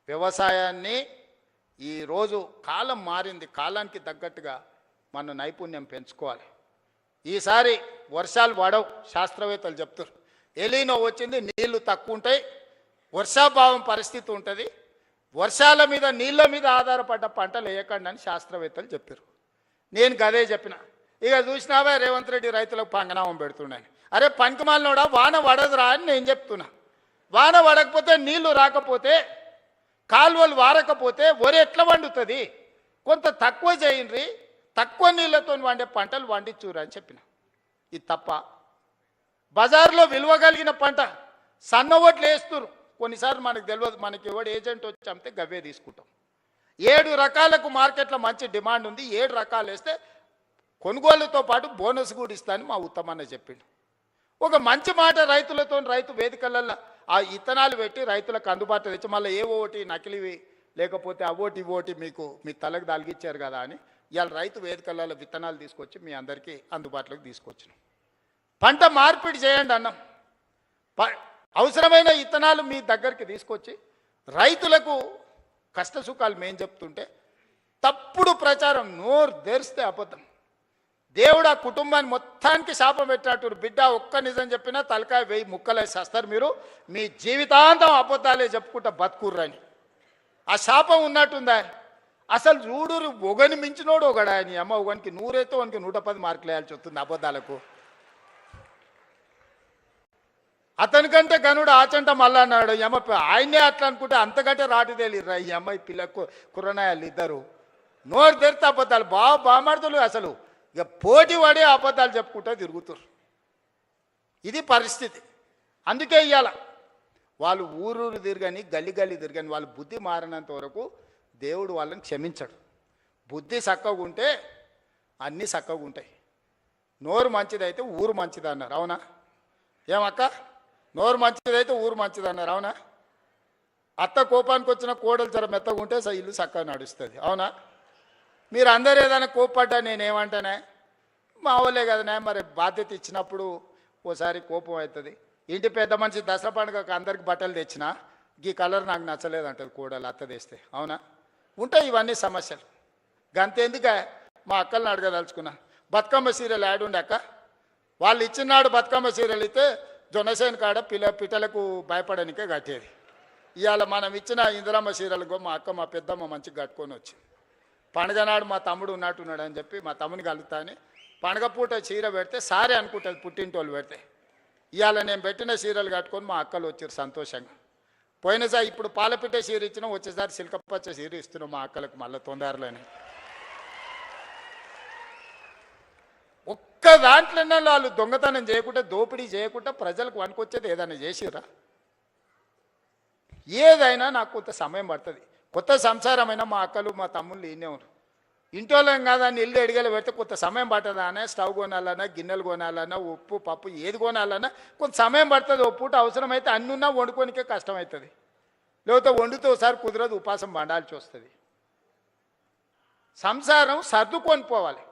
వ్యవసాయాన్ని ఈరోజు కాలం మారింది, కాలానికి తగ్గట్టుగా మన నైపుణ్యం పెంచుకోవాలి. ఈసారి వర్షాలు పడవు, శాస్త్రవేత్తలు చెప్తారు. ఎలీనో వచ్చింది, నీళ్లు తక్కువ ఉంటాయి, వర్షాభావం పరిస్థితి ఉంటుంది, వర్షాల మీద నీళ్ళ మీద ఆధారపడ్డ పంటలు వేయకండి అని శాస్త్రవేత్తలు చెప్పారు. నేను గదే చెప్పిన. ఇక చూసినావే రేవంత్ రెడ్డి రైతులకు పంగనామం పెడుతున్నాను. అరే పంకమాలనోడా, వాన పడదురా అని నేను చెప్తున్నా. వాన పడకపోతే నీళ్లు రాకపోతే కాలువలు వారకపోతే వరి ఎట్లా వండుతుంది? కొంత తక్కువ చేయండి, తక్కువ నీళ్ళతో వండే పంటలు వండించురా అని చెప్పిన. ఇది తప్ప? బజార్లో విలువ కలిగిన పంట సన్న ఓట్లు వేస్తున్నారు. కొన్నిసార్లు మనకు తెలియదు, మనకి ఎవడు ఏజెంట్ వచ్చి అమ్మితే గవ్వే తీసుకుంటాం. 7 రకాలకు మార్కెట్లో మంచి డిమాండ్ ఉంది, 7 రకాలు వేస్తే కొనుగోలుతో పాటు బోనస్ కూడా ఇస్తానని మా ఉత్తమన్న చెప్పిండు. ఒక మంచి మాట రైతులతో, రైతు వేదికలలో ఆ ఇత్తనాలు పెట్టి రైతులకు అందుబాటులో తెచ్చి మళ్ళీ ఏ ఓటి నకిలివి లేకపోతే అవోటి ఇవోటి మీకు మీ తలకు దాల్గిచ్చారు కదా అని ఇవాళ రైతు వేదికలలో విత్తనాలు తీసుకొచ్చి మీ అందరికీ అందుబాటులోకి తీసుకొచ్చినాం. పంట మార్పిడి చేయండి అన్నాం. అవసరమైన ఇత్తనాలు మీ దగ్గరికి తీసుకొచ్చి రైతులకు కష్ట సుఖాలు మేము చెప్తుంటే తప్పుడు ప్రచారం, నోరు తెరిస్తే అబద్ధం. దేవుడు ఆ కుటుంబాన్ని మొత్తానికి శాపం పెట్టినట్టు, బిడ్డ ఒక్క నిజం చెప్పినా తలకాయ 1000 ముక్కలేసి వస్తారు మీరు, మీ జీవితాంతం అబద్ధాలే చెప్పుకుంటా బతుకుర్రని. ఆ శాపం ఉన్నట్టుందా? అసలు చూడు, ఒకని మించినోడు ఒకడా అని అమ్మ, ఒకనికి 100 అయితే ఒకనికి 110 మార్కులు వేయాల్సి వస్తుంది అబద్ధాలకు. అతనికంటే గనుడు ఆచంట మళ్ళా అన్నాడు. అమ్మ ఆయనే అట్లా అనుకుంటే అంతకంటే రాటు తేలిర్రా ఈ అమ్మాయి పిల్లకు కుర్రనాయాలు ఇద్దరు. నోరు తెరితే అబద్ధాలు, బామాడుతులు అసలు ఇక పోటీ పడే అబద్ధాలు చెప్పుకుంటూ తిరుగుతారు. ఇది పరిస్థితి. అందుకే ఇవాళ వాళ్ళు ఊరూరు తిరగని, గల్లి గల్లి తిరగని, వాళ్ళు బుద్ధి మారినంత వరకు దేవుడు వాళ్ళని క్షమించడు. బుద్ధి చక్కగా ఉంటే అన్నీ చక్కగా ఉంటాయి. నోరు మంచిదైతే ఊరు మంచిది అన్నారు, అవునా? ఏమక్క? నోరు మంచిదైతే ఊరు మంచిది అన్నారు, అవునా? అత్త కోపానికి వచ్చిన కోడలు జర మెత్తగా ఉంటే ఇల్లు చక్కగా నడుస్తుంది, అవునా? మీరు అందరు ఏదైనా కోప్పడ్డా నేనేమంటానే, మా వాళ్ళే కదనే, మరి బాధ్యత ఇచ్చినప్పుడు ఓసారి కోపం అవుతుంది. ఇంటి పెద్ద మనిషి దసరా పండుగకు అందరికి బట్టలు తెచ్చినా ఈ కలర్ నాకు నచ్చలేదు అంటది కోడలు, అత్త తెస్తే, అవునా? ఉంటాయి ఇవన్నీ సమస్యలు. గంతెందుకే మా అక్కల్ని అడగదలుచుకున్నా, బతుకమ్మ సీరియల్ యాడ్ ఉండే అక్క, వాళ్ళు ఇచ్చినాడు బతుకమ్మ సీరియల్ అయితే జొన్నసేన కాడ పిట్టలకు భయపడనికే కట్టేది. ఇవాళ మనం ఇచ్చిన ఇందిరమ్మ సీరియల్కు మా అక్క మా పెద్దమ్మ మంచిగా కట్టుకొని వచ్చింది. పండుగ నాడు మా తమ్ముడు ఉన్నట్టున్నాడు అని చెప్పి మా తమ్ముని కలుగుతా అని పండుగ పూట చీర పెడితే సారే అనుకుంటుంది పుట్టింటోళ్ళు పెడితే. ఇవాళ నేను పెట్టిన చీరలు కట్టుకొని మా అక్కలు వచ్చారు సంతోషంగా. పోయినసారి ఇప్పుడు పాలపిట్ట చీర ఇచ్చినాం, వచ్చేసారి సిల్కపచ్చ చీర ఇస్తున్నాం మా అక్కలకు మళ్ళీ తొందరలోనే. ఒక్క దాంట్లోనే వాళ్ళు దొంగతనం చేయకుండా, దోపిడీ చేయకుండా ప్రజలకు వనుకొచ్చేది ఏదైనా చేసిరా? ఏదైనా నాకు కొంత సమయం పడుతుంది. కొత్త సంసారమైనా మా అక్కలు మా తమ్ముళ్ళు ఈయనే ఉన్నారు. ఇంటోళ్ళం కాదని ఇల్లు ఎడిగలు పెడితే కొంత సమయం పడుతుందా అనే, స్టవ్ కొనాలన్నా, గిన్నెలు కొనాలన్నా, ఉప్పు పప్పు ఏది కొనాలన్నా కొంత సమయం పడుతుంది. ఓ పూట అవసరమైతే అన్నున్నా వండుకోనికే కష్టమవుతుంది, లేకపోతే వండుతూ ఒకసారి కుదరదు, ఉపాసం పండాల్సి వస్తుంది. సంసారం సర్దుకొని పోవాలి.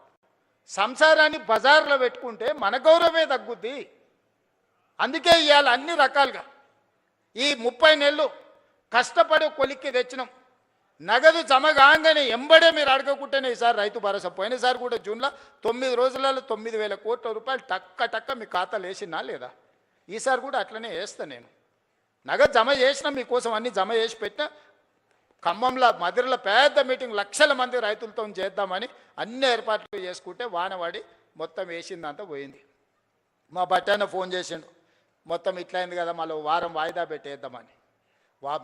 సంసారాన్ని బజార్లో పెట్టుకుంటే మన గౌరవమే తగ్గుద్ది. అందుకే ఇవాళ అన్ని రకాలుగా ఈ 30 నెలలు కష్టపడి కొలిక్కి తెచ్చినాం. నగదు జమ కాగానే ఎంబడే మీరు అడగకుంటేనే ఈసారి రైతు భరోసా. పోయినసారి కూడా జూన్లో 9 రోజులలో 9,000 కోట్ల రూపాయలు టక్క మీ ఖాతాలు వేసినా లేదా? ఈసారి కూడా అట్లనే వేస్తా నేను. నగదు జమ చేసినా మీకోసం అన్ని జమ చేసి పెట్టినా. ఖమ్మంలో మదిరలో పెద్ద మీటింగ్, లక్షల మంది రైతులతో చేద్దామని అన్ని ఏర్పాట్లు చేసుకుంటే వానవాడి మొత్తం వేసిందంతా పోయింది. మా బట్టాన ఫోన్ చేసిండు, మొత్తం ఇట్లయింది కదా, మళ్ళీ వారం వాయిదా పెట్టేద్దామని.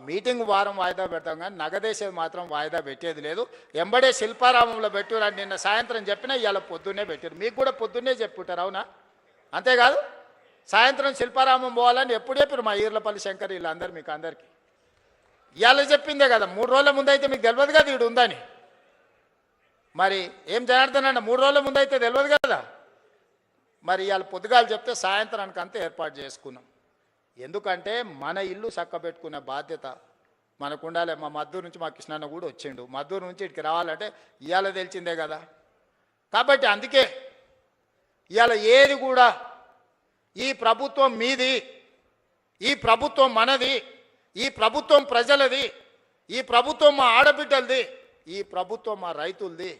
మీటింగ్ వారం వాయిదా పెడతాం కానీ నగదేసేది మాత్రం వాయిదా పెట్టేది లేదు. ఎంబడే శిల్పారామంలో పెట్టారు అని నిన్న సాయంత్రం చెప్పినా ఇవాళ పొద్దున్నే పెట్టారు. మీకు కూడా పొద్దున్నే చెప్పుంటారు, అవునా? అంతేకాదు సాయంత్రం శిల్పారామం పోవాలని ఎప్పుడు చెప్పారు మా ఈర్లపల్లి శంకర్ వీళ్ళందరూ మీకు అందరికీ. ఇవాళ చెప్పిందే కదా, 3 రోజుల ముందు అయితే మీకు తెలియదు కదా వీడు ఉందని. మరి ఏం జనార్దనన్న 3 రోజుల ముందు అయితే తెలియదు కదా. మరి ఇవాళ పొద్దుగాలు చెప్తే సాయంత్రానికి అంతా ఏర్పాటు చేసుకున్నాం. ఎందుకంటే మన ఇల్లు చక్కబెట్టుకునే బాధ్యత మనకు ఉండాలి. మా మద్దూరు నుంచి మా కృష్ణన్న కూడా వచ్చిండు. మద్దూరు నుంచి ఇక్కడికి రావాలంటే ఇవాళ తెలిసిందే కదా. కాబట్టి అందుకే ఇవాళ ఏది కూడా ఈ ప్రభుత్వం మీది, ఈ ప్రభుత్వం మనది, ఈ ప్రభుత్వం ప్రజలది, ఈ ప్రభుత్వం మా ఆడబిడ్డలది, ఈ ప్రభుత్వం మా రైతులది.